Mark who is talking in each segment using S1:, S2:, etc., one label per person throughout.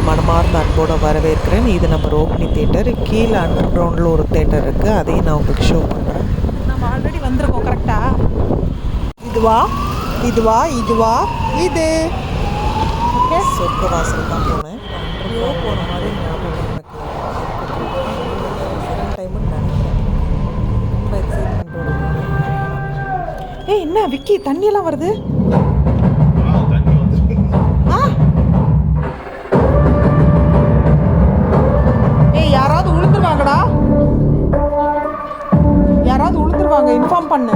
S1: மனமார்ந்த அன்போடு வரவேற்கிறேன். இது நம்ம ரோஹிணி தேட்டர். கீழே அண்டர் கிரவுண்டில் ஒரு தேட்டர் இருக்குது, அதையும் நான் உங்களுக்கு ஷோ பண்ணுறேன். நம்ம ஆல்ரெடி வந்திருக்கோம் கரெக்டாக. இதுவா இதுவா இதுவா இது ஓகே. சொர்க்க வாசல் தான் போனேன். அன்றையோ போன மாதிரி ஞாபகம் எனக்கு செகண்ட் டைமுன்னு நினைக்கிறேன். ரொம்ப எக்ஸைட்மெண்ட்டோட போனேன். ஏய் என்ன விக்கி தண்ணியெல்லாம் வருது. யாராவது உளுந்துருவாங்கடா, யாராவது உளுந்துருவாங்க, இன்ஃபார்ம் பண்ணு.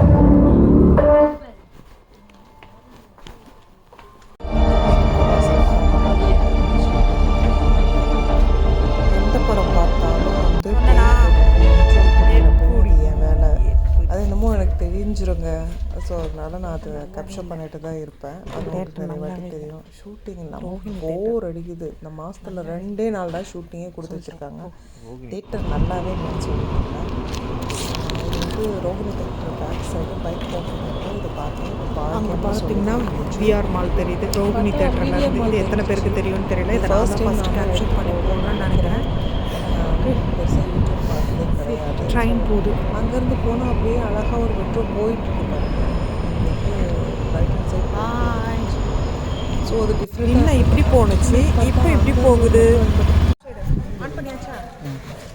S1: எந்த படம் பார்த்தாலும் வந்து என் வேலை அது என்னமோ எனக்கு தெரிஞ்சிருங்க. ஸோ அதனால நான் அதை கேப்சர் பண்ணிட்டு தான் இருப்பேன். அது எனக்கு நிறைய வாட்டி தெரியும். ஷூட்டிங் நமக்கு போர் அடிக்குது. இந்த மாதத்தில் 2 நாள் தான் ஷூட்டிங்கே கொடுத்து வச்சுருக்காங்க. தேட்டர் நல்லாவே நினச்சி விட்டுருக்காங்க. இது வந்து Rohini theatre back side bike போட்டு இதை பார்த்தேன். அங்கே பார்த்தீங்கன்னா விஆர் மால் தெரியுது. ரோஹிணி தேட்டரில் இருந்து எத்தனை பேருக்கு தெரியும்னு தெரியல. இதை ஃபர்ஸ்ட் டைம் கேப்சர் பண்ணி போகணும்னு நினைக்கிறேன். பெருசாக யூடியூப் பார்த்ததே கிடையாது. ட்ரெயின் போகுது, அங்கேருந்து போனால் அப்படியே அழகாக ஒரு மெட்ரோ போயிட்டு இருக்காங்க. ஸோ அது டிஃப்ரெண்ட். என்ன இப்படி போணுச்சு, இப்போ இப்படி போகுது. ஆன் பண்ணியாச்சா?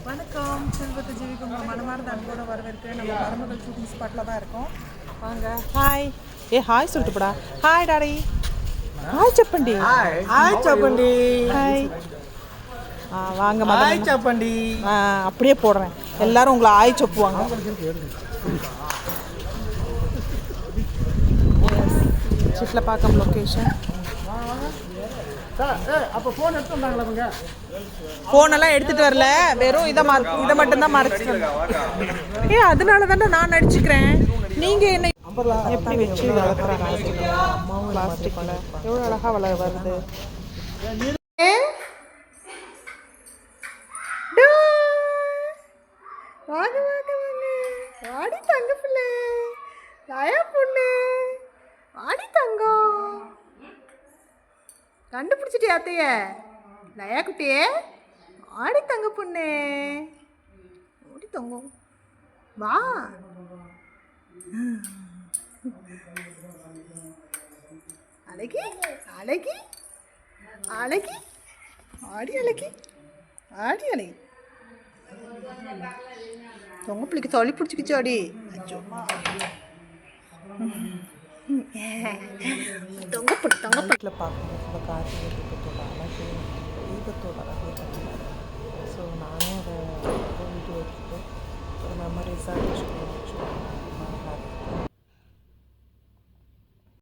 S1: வணக்கம், செல்வத்தை ஜீவிக்கும் மனமார்ந்த அன்போடு வரவேற்கிறேன். நம்ம மருமகள் ஷூட்டிங் ஸ்பாட்டில் தான் இருக்கோம். வாங்க. ஹாய். ஹாய் சொல்லிட்டு போடா. Hi daddy. ஹாய் சப்பண்டி.
S2: ஹாய் சப்பண்டி.
S1: ஹாய். வாங்க
S2: ஹாய் சப்பண்டி.
S1: அப்படியே போடுறேன். எல்லாரும் உங்களை ஆய் சொப்புவாங்க. சிட்டில் பார்க்க லொக்கேஷன்.
S2: அப்போ ஃபோன் எடுத்து வந்தாங்களா அவங்க?
S1: ஃபோனெல்லாம் எடுத்துகிட்டு வரல, வெறும் இதை மட்டும்தான் மறைச்சிட்டு. அதனால தானே நான் நடிச்சுக்கிறேன். நீங்கள் என்ன எப்படி வச்சு வளர்க்குறாங்க? அம்மாவும் பிளாஸ்டிக்கில் எவ்வளோ அழகாக வருது. வாங்க வாங்க வாங்க, வாடி தங்க பிள்ளை, தயா பொண்ணு, வாடி தங்கம். கண்டுபிடிச்சிட்டியா அத்தைய? லயா குட்டியே, ஆடி தங்க பொண்ணு, ஓடி தங்கம், வா. அழகி அழகி அழகி, ஆடி அழகி, ஆடி அழகி. தொங்க பிள்ளைக்கு தொலை பிடிச்சிக்கிச்சு அடி. தொங்க பிள்ளை தொங்க பிள்ளைல பார்க்கும்போது கார்த்திகை தீபத்தோட அழகு, தீபத்தோட